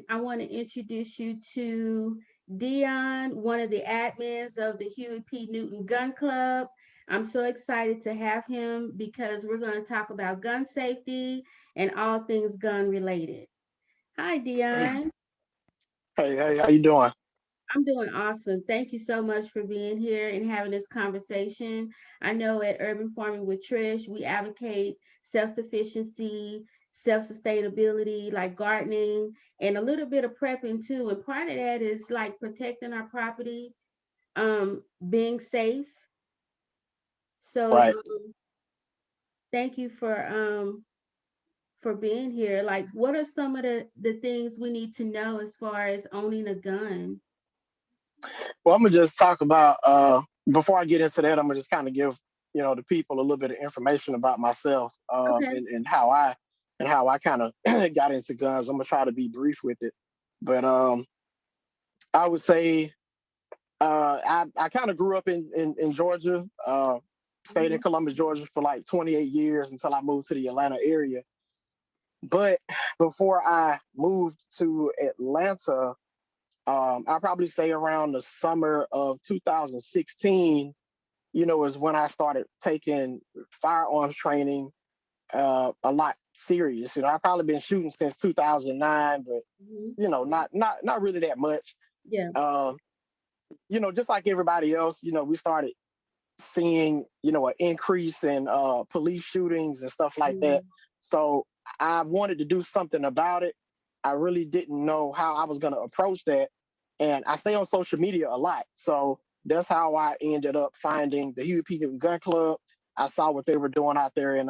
I want to introduce you to Dion, one of the admins of the Huey P. Newton Gun Club. I'm so excited to have him because we're going to talk about gun safety and all things gun related. Hi, Dion. Hey, how you doing? I'm doing awesome. Thank you so much for being here and having this conversation. I know at Urban Farming with Trish, we advocate self sufficiency, self sustainability, like gardening, and a little bit of prepping too. And part of that is like protecting our property, being safe. So Right. thank you for being here. Like, what are some of the things we need to know as far as owning a gun? Well, I'm gonna just talk about before I get into that, I'm gonna just kind of give the people a little bit of information about myself Okay. and how I kind of got into guns. I'm gonna try to be brief with it, but I would say I kind of grew up in Georgia, stayed in Hmm. Columbus, Georgia for like 28 years until I moved to the Atlanta area. But before I moved to Atlanta, I'll probably say around the summer of 2016, is when I started taking firearms training a lot serious. I've probably been shooting since 2009, but Hmm. not really that much. Yeah. Um, just like everybody else, we started seeing, an increase in police shootings and stuff like that. Mm. So I wanted to do something about it. I really didn't know how I was going to approach that. And I stay on social media a lot. So that's how I ended up finding the Huey P. Newton Gun Club. I saw what they were doing out there in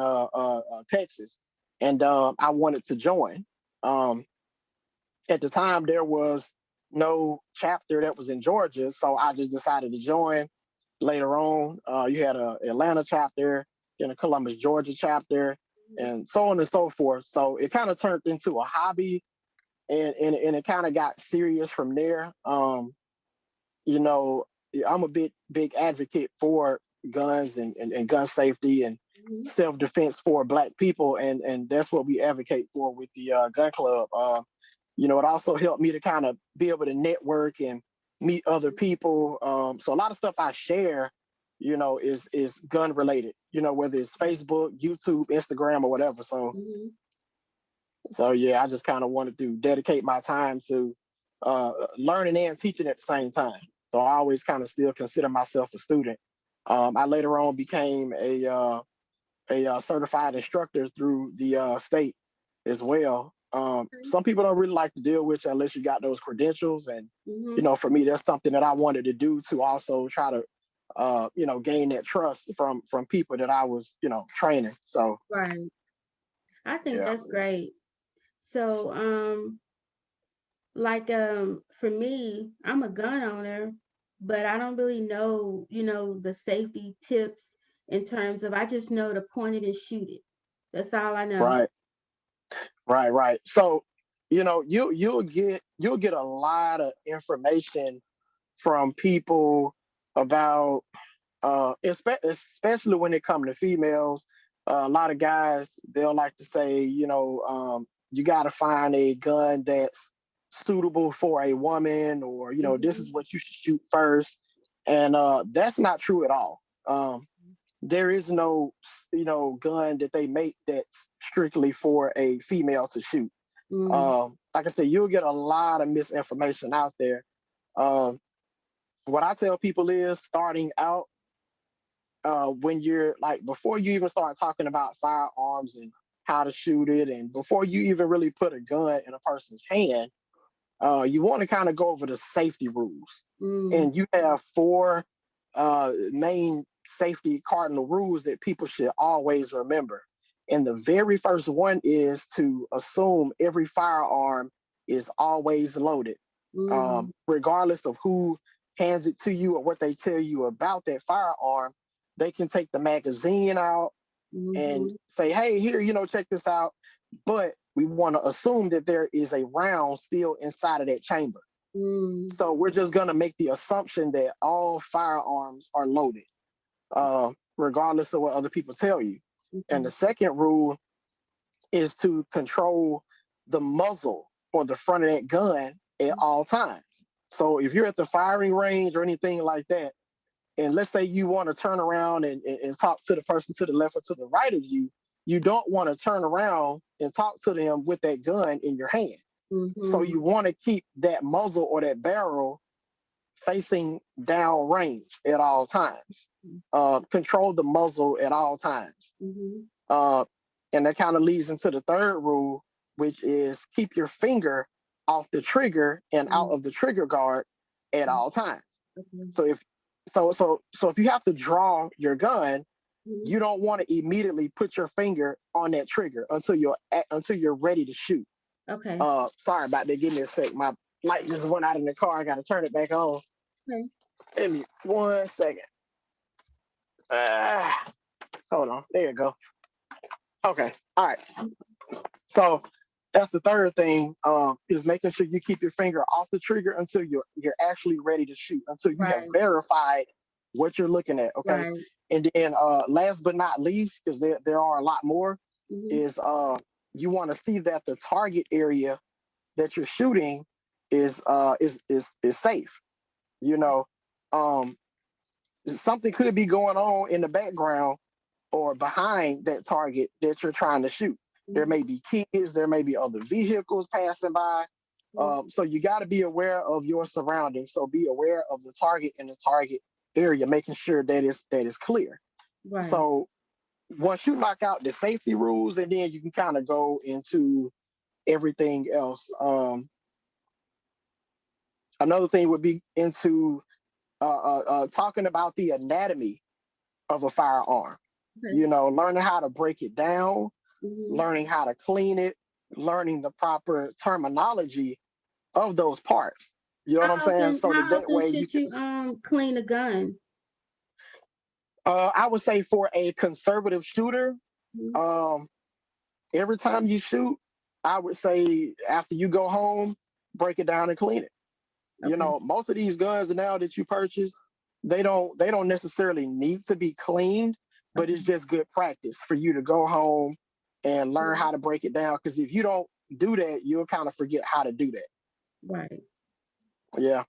Texas, and I wanted to join. Um, at the time, there was no chapter that was in Georgia, so I just decided to join. Later on, you had a Atlanta chapter, then a Columbus, Georgia chapter, and so on and so forth. So it kind of turned into a hobby, and it kind of got serious from there. You know, I'm a big advocate for guns and gun safety and Mhm. self defense for Black people, and that's what we advocate for with the gun club. It also helped me to kind of be able to network and meet other people. So a lot of stuff I share, is gun related. Whether it's Yeah. Facebook, YouTube, Instagram, or whatever. So Mhm. so yeah, I just kind of wanted to dedicate my time to learning and teaching at the same time. So I always kind of still consider myself a student. I later on became a certified instructor through the state as well. Okay. Some people don't really like to deal with you unless you got those credentials, and Mhm. for me, that's something that I wanted to do to also try to gain that trust from people that I was training. So Right. I think yeah. that's great. So, like, for me, I'm a gun owner, but I don't really know, the safety tips in terms of I just know to point it and shoot it. That's all I know. Right. Right. So, you'll get a lot of information from people about especially when it comes to females. A lot of guys, they'll like to say, you got to find a gun that's suitable for a woman, or this is Mhm. what you should shoot first, and that's not true at all. There is no gun that they make that's strictly for a female to shoot. Mm. Like I said, you'll get a lot of misinformation out there. um, what I tell people is, starting out, when you're like, before you even start talking about firearms and how to shoot it, and before you even really put a gun in a person's hand, you want to kind of go over the safety rules. Mm. And you have four main safety cardinal rules that people should always remember. And the very first one is to assume every firearm is always loaded, Mm. regardless of who hands it to you or what they tell you about that firearm. They can take the magazine out and Mhm. say, hey, here, check this out. But we want to assume that there is a round still inside of that chamber. Mm. So we're just going to make the assumption that all firearms are loaded, regardless of what other people tell you. And the Okay. second rule is to control the muzzle or the front of that gun at all times. So if you're at the firing range or anything like that, and let's say you want to turn around and talk to the person to the left or to the right of you, you don't want to turn around and talk to them with that gun in your hand. So Mm-hmm. you want to keep that muzzle or that barrel facing down range at all times. Control the muzzle at all times. Mm-hmm. Uh, and that kind of leads into the third rule, which is keep your finger off the trigger and out of the trigger guard at all times. Okay. So if you have to draw your gun, Mm-hmm. you don't want to immediately put your finger on that trigger until you're ready to shoot. Okay. Sorry about that. Give me a sec. My light just went out in the car. I got to turn it back on. Okay. Give me 1 second. Hold on. There you go. Okay. All right. So that's the third thing, is making sure you keep your finger off the trigger until you're actually ready to shoot, until you have Right. verified what you're looking at. Okay. Right. And then last but not least, because there are a lot more, Mm-hmm. is you want to see that the target area that you're shooting is safe. You know, something could be going on in the background or behind that target that you're trying to shoot. There may be kids, there may be other vehicles passing by. So you got to be aware of your surroundings. So be aware of the target and the target area, making sure that it's clear. Right. So once you knock out the safety rules, and then you can kind of go into everything else. Another thing would be into talking about the anatomy of a firearm. Okay. You know, learning how to break it down, Mm-hmm. learning how to clean it, learning the proper terminology of those parts. You know what I'm saying? So How that often way you should can. you clean a gun? I would say for a conservative shooter, Mm-hmm. um, every time you shoot, I would say after you go home, break it down and clean it. You Okay. know, most of these guns now that you purchase, they don't necessarily need to be cleaned, but Okay. it's just good practice for you to go home and learn Mhm. how to break it down. Because if you don't do that, you'll kind of forget how to do that. Right. Yeah.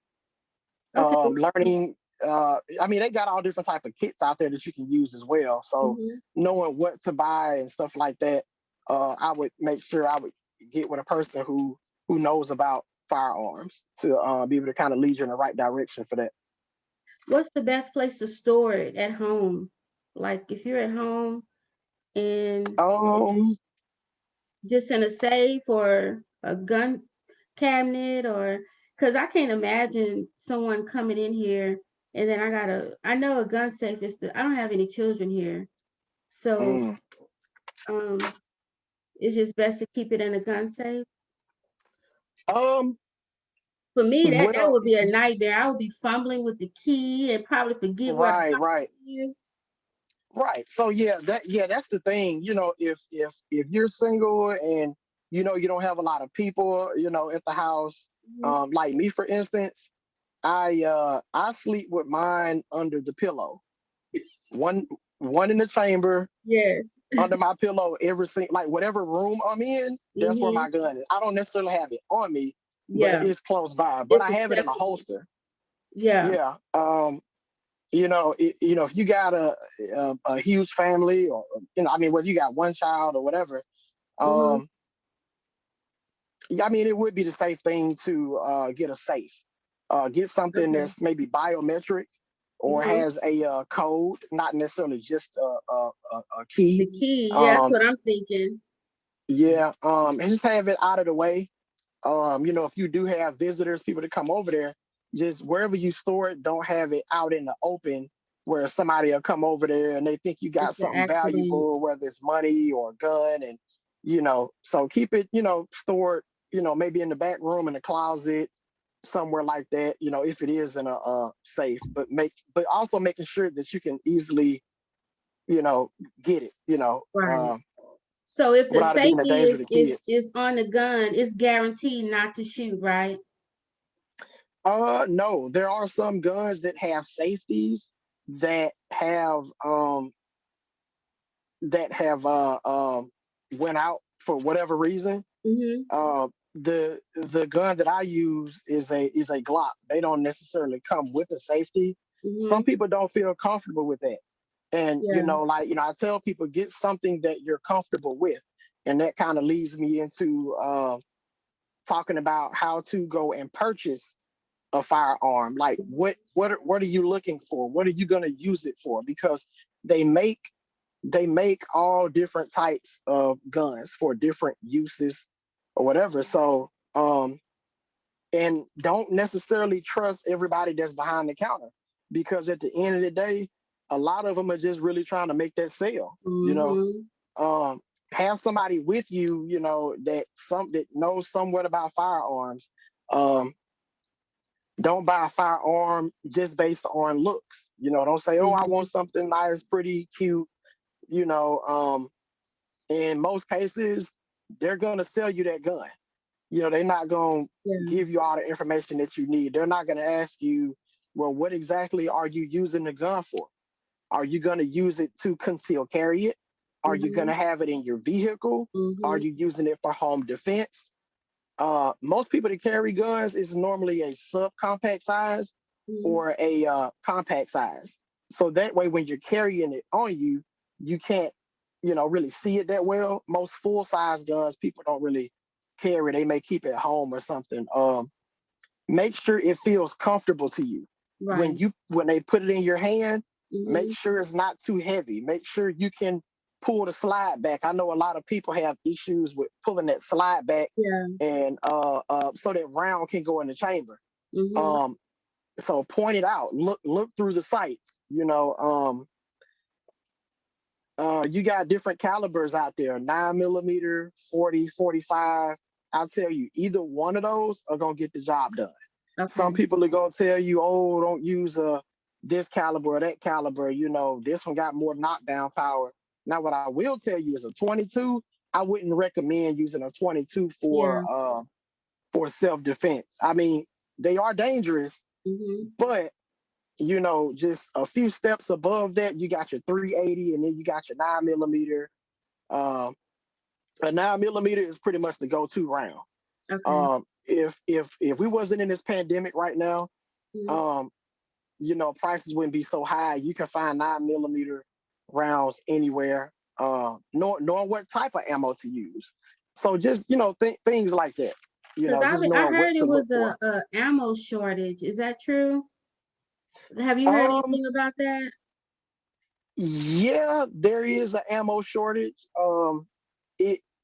Okay. Learning. I mean, they got all different type of kits out there that you can use as well. So Mm-hmm. knowing what to buy and stuff like that, I would make sure I would get with a person who knows about firearms to be able to kind of lead you in the right direction for that. What's the best place to store it at home? Like if you're at home and Um, just in a safe or a gun cabinet, or because I can't imagine someone coming in here and then I know a gun safe is I don't have any children here. So mm, um it's just best to keep it in a gun safe. um, For me, that well, would be a nightmare. I would be fumbling with the key and probably forget where the right, right, key is. right. So that's the thing. You know, if you're single and you don't have a lot of people, at the house, Mhm. like me, for instance, I sleep with mine under the pillow. One one in the chamber, Yes. under my pillow, every single, like, whatever room I'm in, that's where Hmm. my gun is. I don't necessarily have it on me, but Yeah. it's close by. But It's I have it in a accessible. holster. Yeah. Yeah. If you got a huge family, or I mean, whether you got one child or whatever, Hmm. um, I mean, it would be the safe thing to get a safe. Get something Okay. that's maybe biometric or Hmm. has a code, not necessarily just a The key. key. Yeah, that's Um, what I'm thinking. yeah, and just have it out of the way. If you do have visitors, people to come over there, just wherever you store it, don't have it out in the open where somebody will come over there and they think you got It's an something accident. valuable, whether it's money or a gun. And, so keep it, stored, maybe in the back room, in the closet, somewhere like that, if it is in a safe, but also making sure that you can easily, you know, get it, Right. So if the without it being a safety danger to kids. is on the gun, it's guaranteed not to shoot, right? No, there are some guns that have safeties that have went out for whatever reason. Hmm. the gun that I use is a Glock. They don't necessarily come with a safety. Some Mm-hmm. people don't feel comfortable with that. And Yeah. I tell people get something that you're comfortable with. And that kind of leads me into talking about how to go and purchase a firearm. Like what are you looking for? What are you going to use it for? Because they make they make all different types of guns for different uses or whatever. So and don't necessarily trust everybody that's behind the counter, because at the end of the day, a lot of them are just really trying to make that sale. Mm-hmm. Um, have somebody with you, that knows somewhat about firearms. Um, don't buy a firearm just based on looks. Don't say, "Oh, I Mm-hmm. want something nice, pretty, cute." You know, in most cases, they're gonna sell you that gun. They're not going to Yeah. give you all the information that you need. They're not going to ask you, well, what exactly are you using the gun for? Are you going to use it to conceal carry it? Are you going Mm-hmm. to have it in your vehicle? Are Mm-hmm. you using it for home defense? Most people that carry guns is normally a subcompact size Mm-hmm. or a compact size. So that way, when you're carrying it on you, you can't, really see it that well. Most full size guns, people don't really carry. They may keep it at home or something. Make sure it feels comfortable to you Right. when they put it in your hand. Make Mm-hmm. sure it's not too heavy. Make sure you can pull the slide back. I know a lot of people have issues with pulling that slide back, Yeah. and so that round can go in the chamber. Mm-hmm. Um, so point it out. Look through the sights. You got different calibers out there: 9 millimeter, 40, 45. I'll tell you, either one of those are gonna get the job done. Some Okay. people are gonna tell you, "Oh, don't use this caliber or that caliber. This one got more knockdown power." Now, what I will tell you is a 22. I wouldn't recommend using a 22 Yeah. for self defense. I mean, they are dangerous, Mm-hmm. but just a few steps above that, you got your 380, and then you got your 9 millimeter. Um, a 9 millimeter is pretty much the go-to round. Okay. If we wasn't in this pandemic right now, Mm-hmm. um, prices wouldn't be so high. You can find 9 millimeter rounds anywhere. Knowing what type of ammo to use. So just things like that. Because Just I knowing what heard to it look was for. a ammo shortage. Is that true? Have you heard Um, anything about that? yeah, there is an ammo shortage.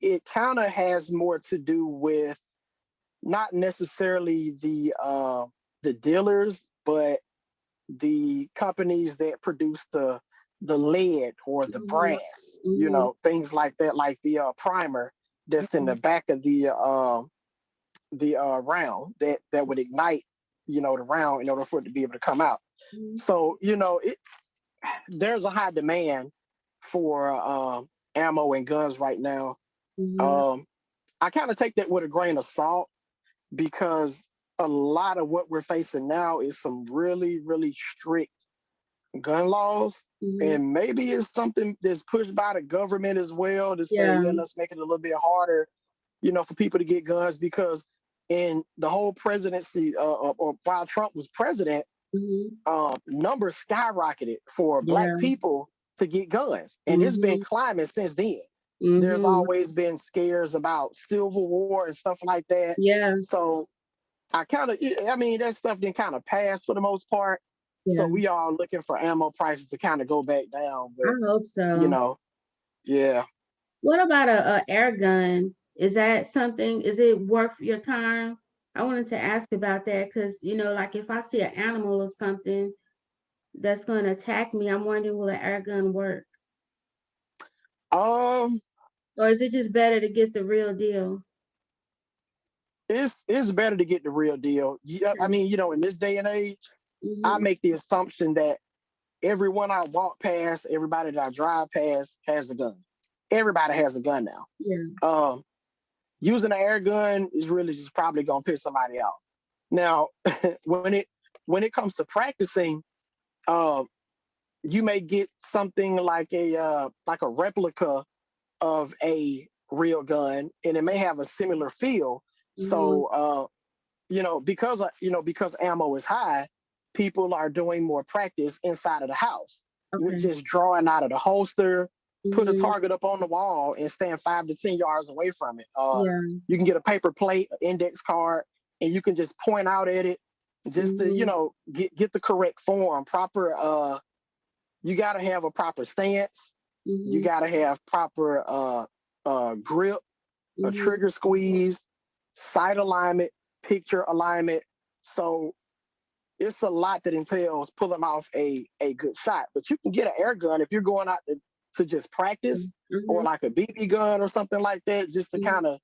It kind of has more to do with not necessarily the dealers, but the companies that produce the lead or the Mm-hmm. brass, Mm-hmm. things like that, like the primer that's in Okay. the back of the round that would ignite, the round in order for it to be able to come out. Mm-hmm. So there's a high demand for ammo and guns right now. Mm-hmm. Um, I kind of take that with a grain of salt, because a lot of what we're facing now is some really, really strict gun laws. Mm-hmm. And maybe it's something that's pushed by the government as well to say, Yeah. yeah, let's make it a little bit harder, for people to get guns. Because in the whole presidency, or while Trump was president, Mm-hmm. numbers skyrocketed for Black Yeah. people to get guns, and it's been Mm-hmm. climbing since then. There's Mm-hmm. always been scares about civil war and stuff like that. Yeah. So I mean, that stuff didn't kind of pass for the most part. So Yeah. we are looking for ammo prices to kind of go back down. I But hope you so. know, yeah. What about a air gun? Is that something? Is it worth your time? I wanted to ask about that because, like if I see an animal or something that's going to attack me, I'm wondering will an air gun work? Um, Or is it just better to get the real deal? it's better to get the real deal. Yeah, I Okay. mean, in this day and age, I Mm-hmm. make the assumption that everyone I walk past, everybody that I drive past has a gun. Everybody has a gun now. Yeah. Um, Using an air gun is really just probably gonna piss somebody off. Now, when it comes to practicing, um, you may get something like a replica of a real gun, and it may have a similar feel. Mhm. So because ammo is high, people are doing more practice inside of the house with Okay. just drawing out of the holster, put a Mhm. target up on the wall, and stand 5 to 10 yards away from it. Yeah. You can get a paper plate, an index card, and you can just point out at it, just to Mhm. get the correct form, proper. You got to have a proper stance. You Mhm. got to have proper grip, a Mhm. trigger squeeze, sight alignment, picture alignment. So it's a lot that entails pulling off a good shot. But you can get an air gun if you're going out to just practice, or Mhm. like a BB gun or something like that, just to Mhm. kind of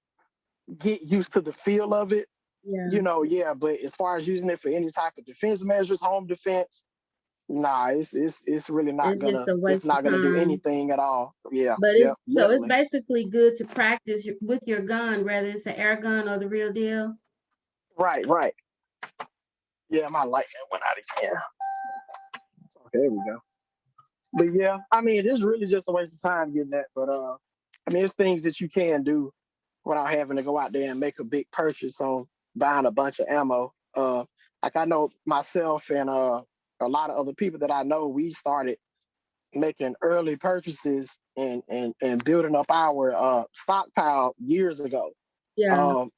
get used to the feel of it. Yeah. Yeah. But as far as using it for any type of defense measures, home defense, nah, it's really not It's just gonna a it's waste of not gonna do time. anything at all. Yeah, But yeah, it's definitely. basically good to practice with your gun, whether it's an air gun or the real deal. Right, right. Yeah, my light went out again. Okay, there we go. But yeah, I mean, it's really just a waste of time getting that. But I mean, it's things that you can do without having to go out there and make a big purchase on buying a bunch of ammo. Like I know myself and a lot of other people that I know, we started making early purchases and building up our stockpile years ago. Yeah. Um,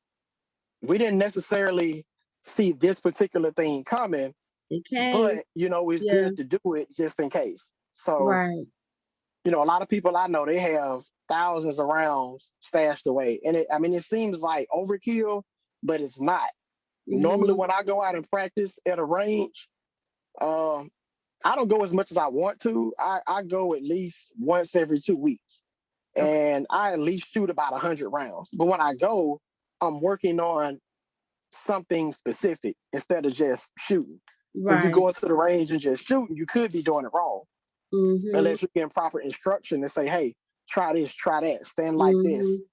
we didn't necessarily see this particular thing coming, It came. but it's Yeah. good to do it just in case. So Right. a lot of people I know, they have thousands of rounds stashed away, and I mean, it seems like overkill, but it's not. Normally, Mhm. when I go out and practice at a range, um, I don't go as much as I want to. I go at least once every 2 weeks, Okay. and I at least shoot about 100 rounds. But when I go, I'm working on something specific instead of just shooting. When you Right. go into the range and just shooting, you could be doing it wrong Mhm. unless you're getting proper instruction and say, hey, try this, try that, stand like this. Mhm.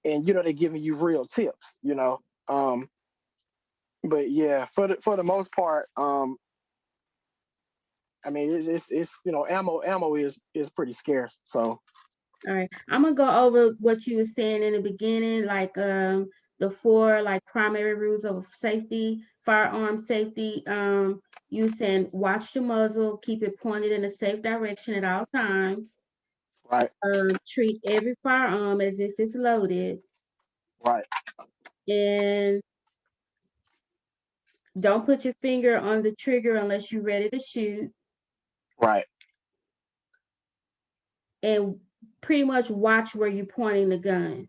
And they're giving you real tips. Um, but yeah, for the most part, I mean, it's ammo is pretty scarce. So All right. I'm gonna go over what you were saying in the beginning, like the four like primary rules of safety, firearm safety. You were saying watch the muzzle, keep it pointed in a safe direction at all times. right, Treat every firearm as if it's loaded, right, and don't put your finger on the trigger unless you're ready to shoot, right, and pretty much watch where you're pointing the gun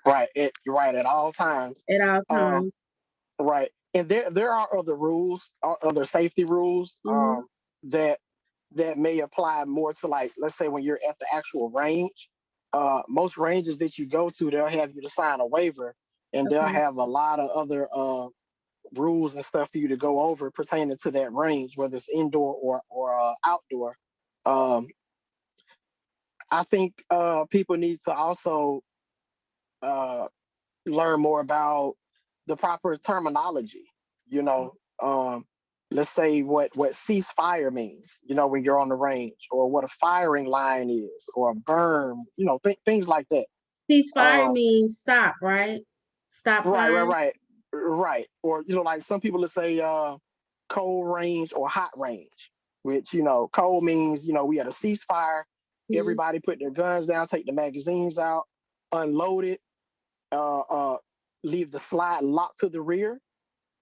right at all times. at all Um, times. right, and there are other rules, other safety rules, Hmm. that may apply more to, like, let's say when you're at the actual range. Most ranges that you go to, they'll have you to sign a waiver, and they'll Okay. have a lot of other rules and stuff for you to go over pertaining to that range, whether it's indoor or outdoor. Um, I think people need to also uh, learn more about the proper terminology. You know, um, let's say what ceasefire means. When you're on the range, or what a firing line is, or a berm. Things like that. Ceasefire Um, means stop, right? Stop right, right, firing. right, right. Or like some people would say cold range or hot range, which cold means we had a ceasefire. Mhm. Everybody put their guns down, take the magazines out, unload it, uh, uh, leave the slide locked to the rear,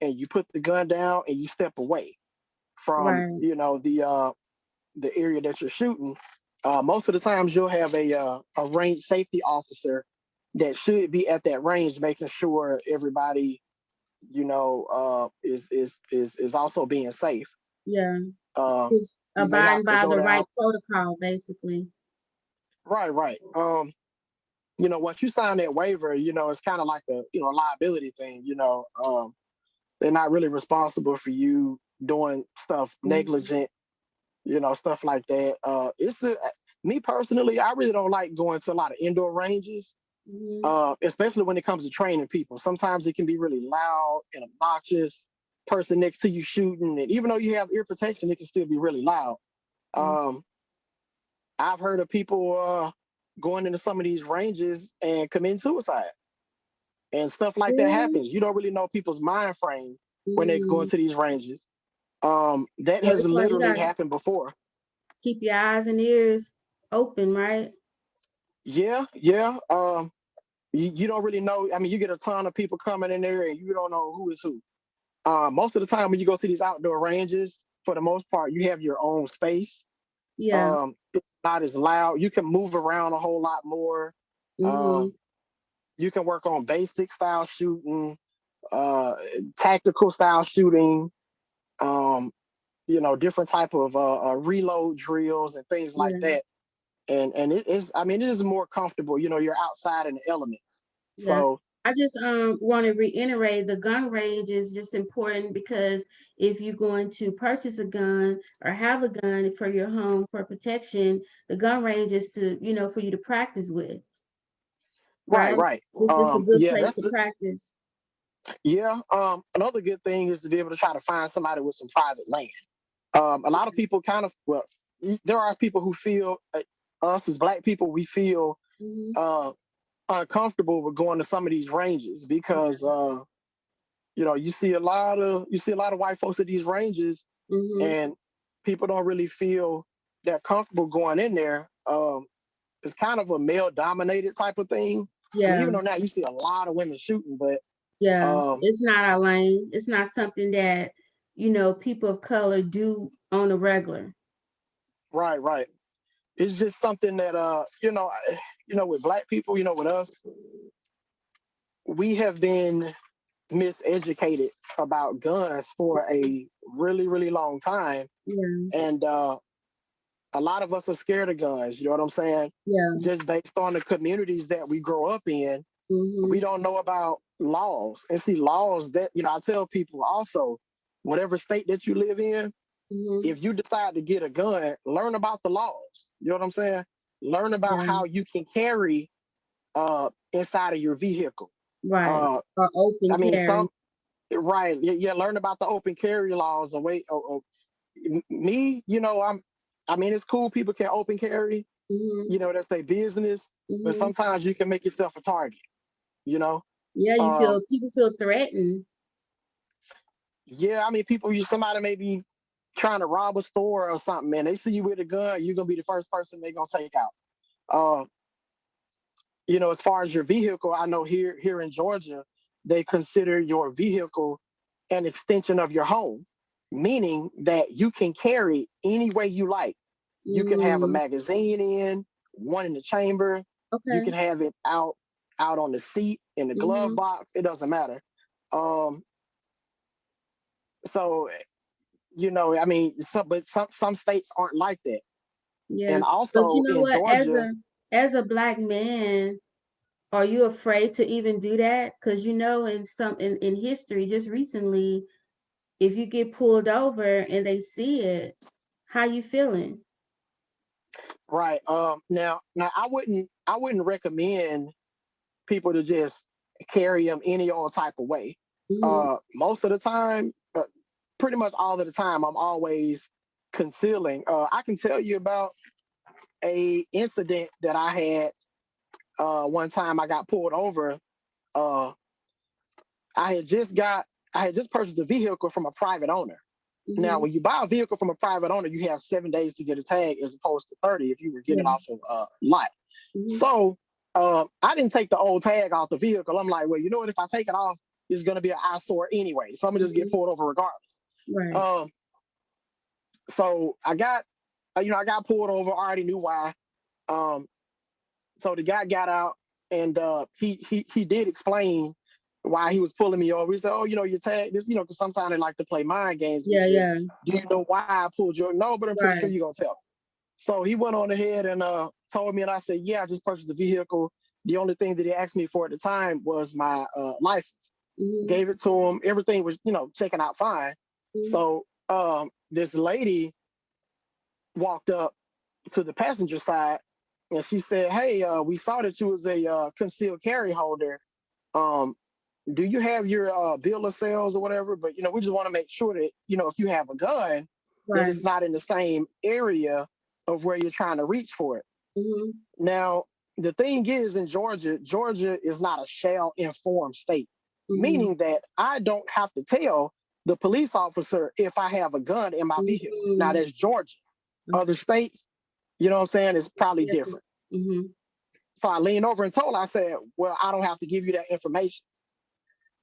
and you put the gun down and you step away from Right. the area that you're shooting. Most of the times you'll have a range safety officer that should be at that range, making sure everybody is also being safe. Yeah. Um, Just you may have abiding to by go the down. right protocol, basically. Right, right. Once you sign that waiver, it's kind of like a liability thing. They're not really responsible for you doing stuff Mhm. negligent, stuff like that. Me personally, I really don't like going to a lot of indoor ranges, Mhm. especially when it comes to training people. Sometimes it can be really loud and obnoxious. Person next to you shooting, and even though you have ear protection, it can still be really loud. Mhm. Um, I've heard of people going into some of these ranges and committing suicide. and stuff like that Really? happens. You don't really know people's mind frame when they go Mm. into these ranges. That So has that's why you literally gotta happened before. keep your eyes and ears open, right? Yeah, yeah. You don't really know. I mean, you get a ton of people coming in there, and you don't know who is who. Most of the time, when you go to these outdoor ranges, for the most part, you have your own space. Yeah. It's not as loud. You can move around a whole lot more. Mm-hmm. Um, you can work on basic style shooting, uh, tactical style shooting. Um, different type of reload drills and things like Yeah. that. And it is. I mean, it is more comfortable. You're outside in the elements. Yeah. So I just want to reiterate the gun range is just important because if you're going to purchase a gun or have a gun for your home for protection, the gun range is to, for you to practice with, right, right? right. This is a good Yeah, place that's to the, practice. yeah. Another good thing is to be able to try to find somebody with some private land. A lot of people kind of well, there are people who feel us as Black people, we feel Hmm. uh, uncomfortable with going to some of these ranges because you see a lot of white folks at these ranges, Hmm. and people don't really feel that comfortable going in there. It's kind of a male dominated type of thing. I mean, Yeah. even though now you see a lot of women shooting, but Yeah. um, It's not our lane. It's not something that, people of color do on a regular. right, right. It's just something that with Black people, with us, we have been miseducated about guns for a really, really long time. Yeah. And a lot of us are scared of guns, you know what I'm saying? Yeah. Just based on the communities that we grow up in, we Hmm. don't know about laws. And see, laws that, I tell people also, whatever state that you live in, Hmm. if you decide to get a gun, learn about the laws. You know what I'm saying? Learn about Yeah. how you can carry inside of your vehicle. Right. Uh, Or I open mean, carry. some right, yeah, yeah. Learn about the open carry laws and wait. Me, I mean, it's cool. People can open carry. Hmm. That's their business. But Hmm. sometimes you can make yourself a target. You know. Yeah, Um, people feel threatened. yeah, I mean, somebody may be trying to rob a store or something, man. They see you with a gun, you're gonna be the first person they're gonna take out. Uh, as far as your vehicle, I know here in Georgia, they consider your vehicle an extension of your home, meaning that you can carry any way you like. You can have a Mm, magazine in, one in the chamber, you can okay. have it out on the seat, in the glove Mhm. box, it doesn't matter. Um, so I mean, but some states aren't like that. Yeah. And But you also know in what? Georgia, As a Black man, are you afraid to even do that? Because in history, just recently, if you get pulled over and they see it, how you feeling? right? Now I wouldn't recommend people to just carry them any old type of way. Mhm. Most of the time, pretty much all of the time, I'm always concealing. I can tell you about a incident that I had one time. I got pulled over. Uh, I had just got I had just purchased a vehicle from a private owner. Now, Mhm. when you buy a vehicle from a private owner, you have 7 days to get a tag as opposed to 30 if you were getting Yeah. it off of lot. Mhm. So I didn't take the old tag off the vehicle. I'm like, well, you know what? If I take it off, it's going to be an eyesore anyway. So I'm gonna just get Mhm. pulled over regardless. Right. Um, so I got pulled over. I already knew why. Um, so the guy got out, and he did explain why he was pulling me over. He said, "Oh, your tag. This, because sometimes they like to play mind games with Yeah, you. yeah. Do you know why I pulled you? No, but I'm pretty sure Right. you're gonna tell." So he went on ahead and told me, and I said, "Yeah, I just purchased the vehicle. The only thing that he asked me for at the time was my license." Mhm. Gave it to him. Everything was, checking out fine. Mhm. So this lady walked up to the passenger side, and she said, "Hey, we saw that you was a concealed carry holder. Um, do you have your bill of sales or whatever? But we just want to make sure that if you have a gun, that it's Right. not in the same area of where you're trying to reach for it." Mhm. Now, the thing is, in Georgia, Georgia is not a shall inform state, meaning that I don't have to tell the police officer if I have a gun in my vehicle. Now that's Georgia. Other states, you know what I'm saying, it's probably Yeah. different. So I leaned over and told her, I said, well, I don't have to give you that information.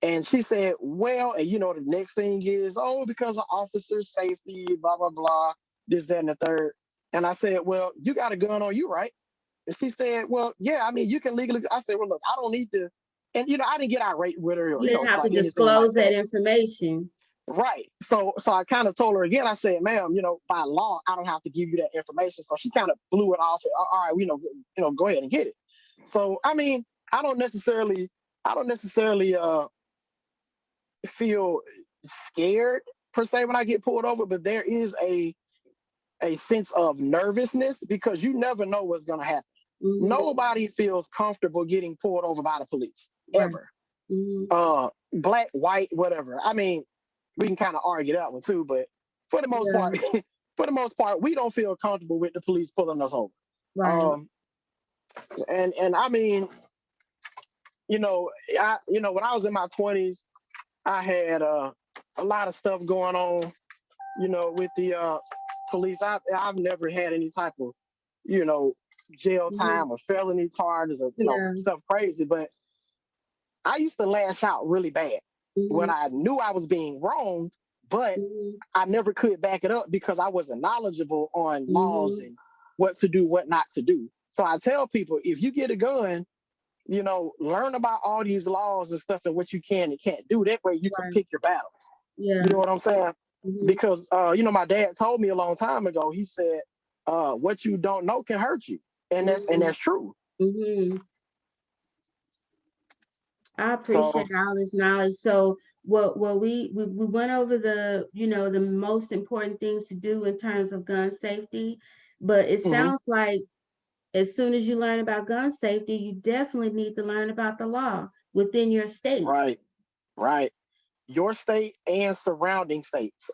And she said, well, and you know, the next thing is, oh, because of officer safety, blah, blah, blah, this, that, and the third. And I said, well, you got a gun on you, right? And she said, well, yeah, I mean, you can legally. I said, well, look, I don't need to. And, you know, I didn't get irate with her or, You you didn't know, have to like anything like disclose that that. information. Right. So I kind of told her again, I said, ma'am, you know, by law, I don't have to give you that information. So she kind of blew it off. All right, you know, go ahead and get it. So, I mean, I don't necessarily feel scared per se when I get pulled over, but there is a sense of nervousness because you never know what's going to happen. Nobody feels comfortable getting pulled over by the police ever. Black, white, whatever. I mean, we can kind of argue that one too, but for the most part, we don't feel comfortable with the police pulling us over. Right. And I mean, you know, when I was in my 20s, I had a lot of stuff going on, you know, with the police. I've never had any type of, you know, jail time or felony charges or, you know, stuff crazy. But I used to lash out really bad when I knew I was being wronged, but I never could back it up because I wasn't knowledgeable on laws and what to do, what not to do. So I tell people, if you get a gun, you know, learn about all these laws and stuff and what you can and can't do. That way you can pick your battle. You know what I'm saying? Because, you know, my dad told me a long time ago, he said, what you don't know can hurt you. And that's true. I appreciate all this knowledge. So we went over the, you know, the most important things to do in terms of gun safety, but it sounds like as soon as you learn about gun safety, you definitely need to learn about the law within your state. Right. Your state and surrounding states.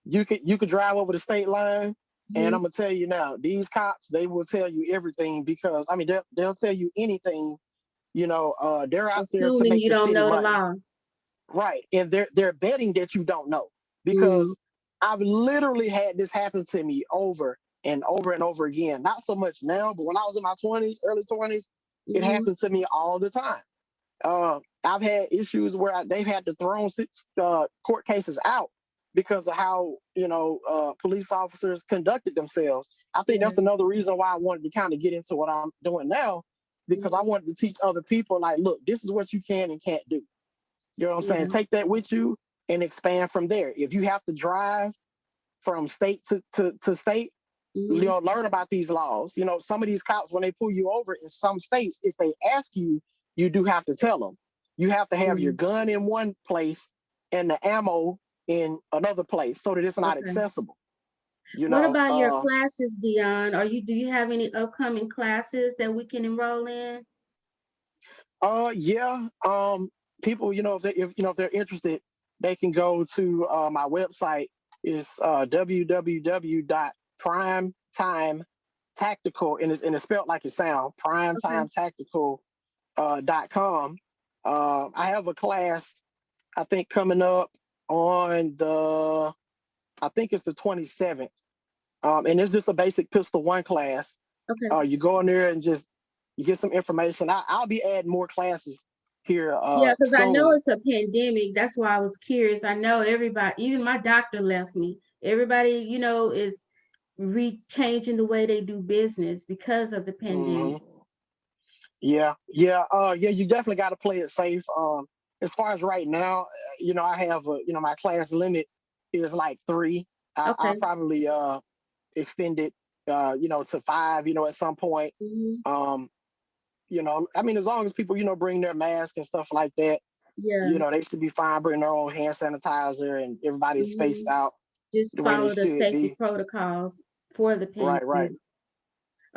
You could drive over the state line, and I'm gonna tell you now, these cops, they will tell you everything because I mean they'll tell you anything. You know, they're out there to Assuming make you the don't city know the money. law. Right. And they're betting that you don't know because I've literally had this happen to me over and over and over again. Not so much now, but when I was in my 20s, early 20s, it happened to me all the time. I've had issues where they've had to throw court cases out because of how, you know, police officers conducted themselves. I think that's another reason why I wanted to kind of get into what I'm doing now, because I wanted to teach other people, like, look, this is what you can and can't do. You know what I'm saying? Take that with you and expand from there. If you have to drive from state to state, you know, learn about these laws. You know, some of these cops, when they pull you over in some states, if they ask you, you do have to tell them. You have to have your gun in one place and the ammo in another place so that it's not accessible. You what know, about your classes, Dion? Do you have any upcoming classes that we can enroll in? Yeah. People, you know, if they're interested, they can go to my website. Is www.primetimetactical, and it's spelled like it sounds, primetimetactical.com. I have a class, I think, coming up on I think it's the 27th. And it's just a basic Pistol 1 class. You go in there and just you get some information. I'll be adding more classes here. Yeah, because I know soon. it's a pandemic. That's why I was curious. I know everybody, even my doctor left me. Everybody, you know, is changing the way they do business because of the pandemic. Yeah. You definitely got to play it safe. As far as right now, you know, I have my class limit is like 3. I'll probably extend it, you know, to 5, you know, at some point. You know, I mean, as long as people, you know, bring their mask and stuff like that, you know, they should be fine bringing their own hand sanitizer and everybody is spaced out Just the way they follow the should safety be. protocols for the pandemic. Right.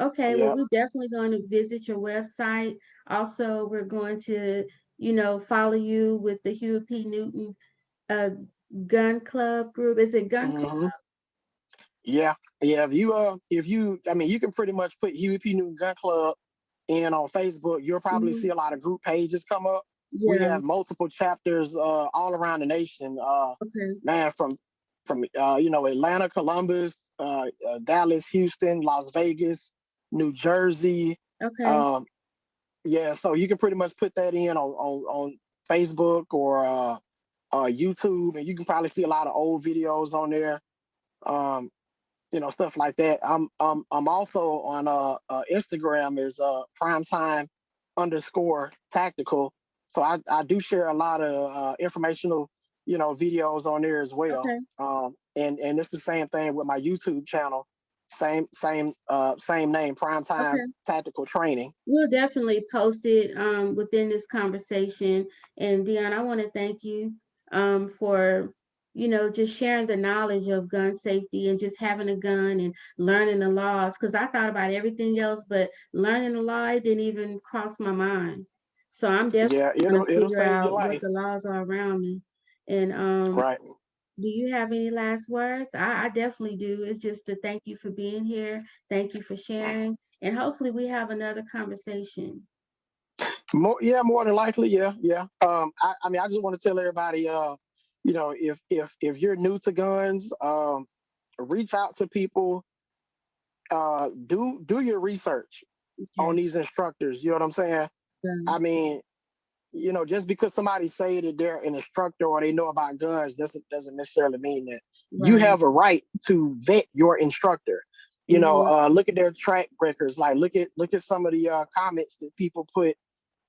Okay, well, Yeah. we're definitely going to visit your website. Also, we're going to, you know, follow you with the Huey P. Newton Gun Club group. Is it Gun Club? Yeah. If you I mean, you can pretty much put Huey P. Newton Gun Club in on Facebook, you'll probably see a lot of group pages come up. We Yeah. have multiple chapters all around the nation. Okay. Man, from Atlanta, Columbus, Dallas, Houston, Las Vegas, New Jersey. Okay. Yeah, so you can pretty much put that in on Facebook or YouTube, and you can probably see a lot of old videos on there. Stuff like that. I'm also on Instagram is primetime_tactical. So I do share a lot of informational videos on there as well. Okay. And it's the same thing with my YouTube channel. Same name, Primetime Okay. Tactical Training. We'll definitely post it within this conversation. And Dion, I want to thank you for just sharing the knowledge of gun safety and just having a gun and learning the laws. Because I thought about everything else, but learning the law, it didn't even cross my mind. So I'm definitely Yeah, going to it'll figure save your out what life. the laws are around me. And Right. do you have any last words? I definitely do. It's just to thank you for being here. Thank you for sharing. And hopefully we have another conversation. More than likely, yeah. I mean, I just want to tell everybody, if you're new to guns, reach out to people, do your research on Okay. these instructors. You know what I'm saying? Yeah. I mean, just because somebody say that they're an instructor or they know about guns doesn't necessarily mean that you Right. have a right to vet your instructor. Look at their track records. Like look at some of the comments that people put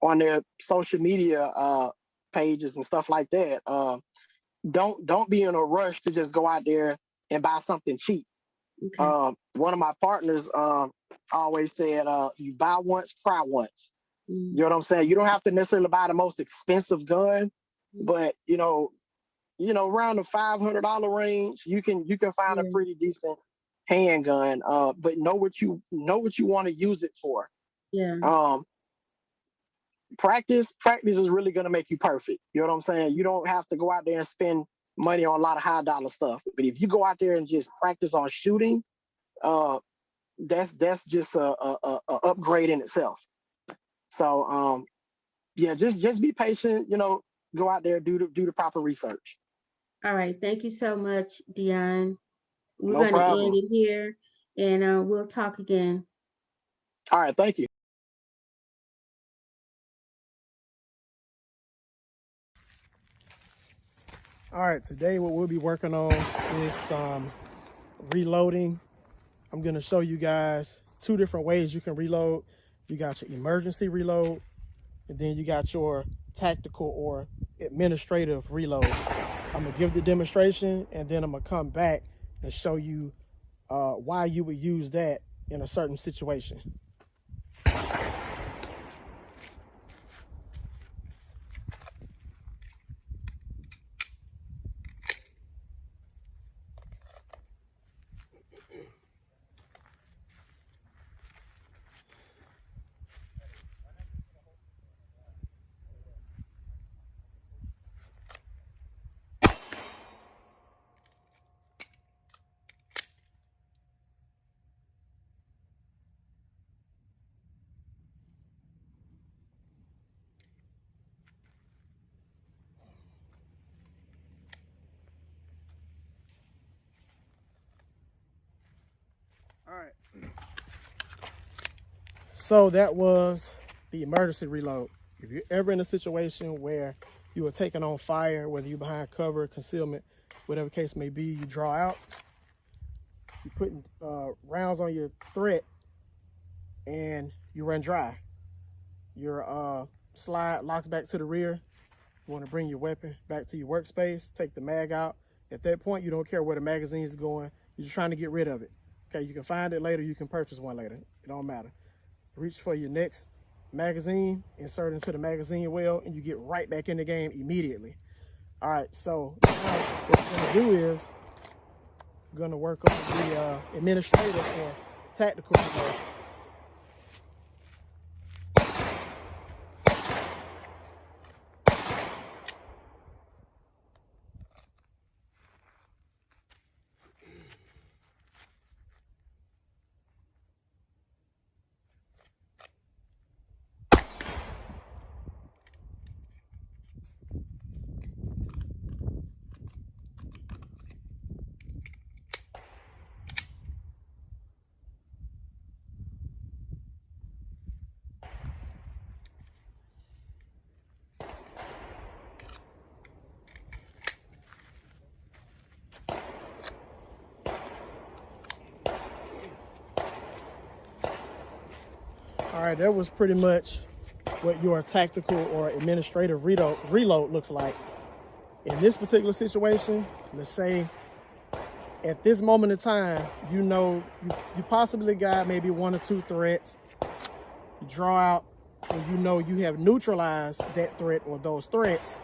on their social media pages and stuff like that. Don't be in a rush to just go out there and buy something cheap. Okay. One of my partners always said, "You buy once, cry once." Mm. You know what I'm saying? You don't have to necessarily buy the most expensive gun, Mm. but around the $500 range, you can find a Yeah. pretty decent handgun. But know what you want to use it for. Yeah. Practice is really going to make you perfect. You know what I'm saying? You don't have to go out there and spend money on a lot of high dollar stuff. But if you go out there and just practice on shooting, that's just a upgrade in itself. So just be patient. Go out there, do the proper research. All right. Thank you so much, Dion. We're No going to end problem. it here and we'll talk again. All right, thank you. All right, today what we'll be working on is reloading. I'm gonna show you guys 2 different ways you can reload. You got your emergency reload, and then you got your tactical or administrative reload. I'm gonna give the demonstration, and then I'm gonna come back and show you why you would use that in a certain situation. All right. So that was the emergency reload. If you're ever in a situation where you are taking on fire, whether you're behind cover, concealment, whatever case may be, you draw out, you're putting rounds on your threat, and you run dry. Your slide locks back to the rear. You want to bring your weapon back to your workspace, take the mag out. At that point, you don't care where the magazine is going. You're just trying to get rid of it. Okay, you can find it later. You can purchase one later. It don't matter. Reach for your next magazine, insert into the magazine well, and you get right back in the game immediately. All right, so now what we're gonna do is we're gonna work on the administrative or tactical reload. All right, that was pretty much what your tactical or administrative reload looks like. In this particular situation, let's say at this moment in time, you know you possibly got maybe 1 or 2 threats. You draw out and you know you have neutralized that threat or those threats,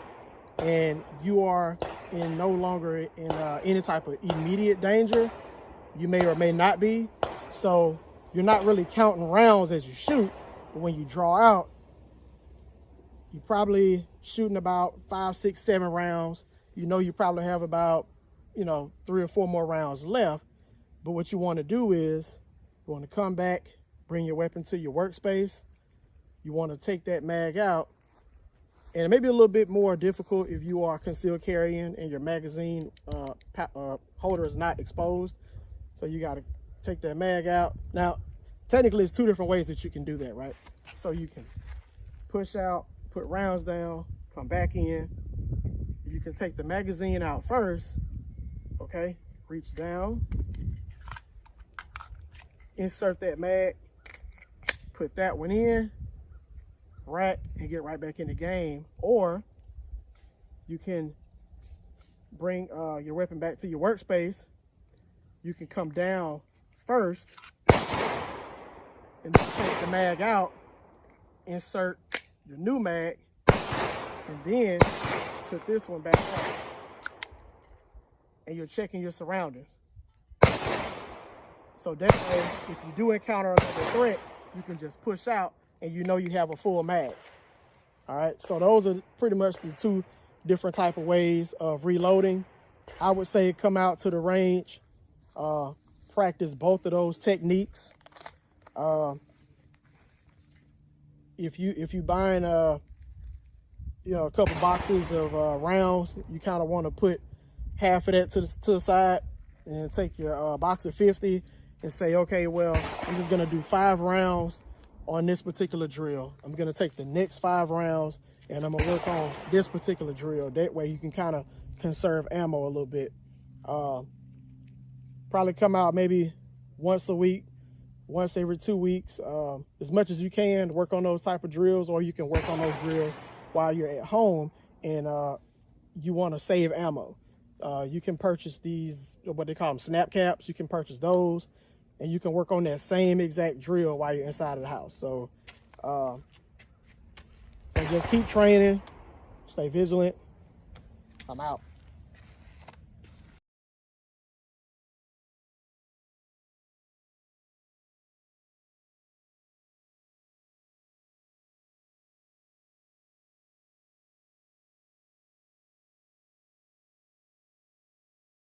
and you are no longer in any type of immediate danger. You may or may not be. So you're not really counting rounds as you shoot, but when you draw out, you're probably shooting about 5, 6, 7 rounds. You know you probably have about 3 or 4 more rounds left. But what you want to do is you want to come back, bring your weapon to your workspace. You want to take that mag out. And it may be a little bit more difficult if you are concealed carrying and your magazine holder is not exposed. So you got to take that mag out. Now, technically, it's 2 different ways that you can do that, right? So you can push out, put rounds down, come back in. You can take the magazine out first, okay? Reach down, insert that mag, put that one in, rack, and get right back in the game. Or you can bring your weapon back to your workspace. You can come down first and take the mag out, insert your new mag, and then put this one back on. And you're checking your surroundings. So that way, if you do encounter another threat, you can just push out and you know you have a full mag. All right, so those are pretty much the 2 different type of ways of reloading. I would say come out to the range, practice both of those techniques. If you buying a couple boxes of rounds, you kind of want to put half of that to the side and take your box of 50 and say, okay, well, I'm just gonna do 5 rounds on this particular drill. I'm gonna take the next 5 rounds and I'm gonna work on this particular drill. That way you can kind of conserve ammo a little bit. Probably come out maybe once a week, once every 2 weeks, as much as you can, work on those type of drills, or you can work on those drills while you're at home and you want to save ammo. You can purchase these, what they call them, snap caps. You can purchase those and you can work on that same exact drill while you're inside of the house. So just keep training, stay vigilant. I'm out.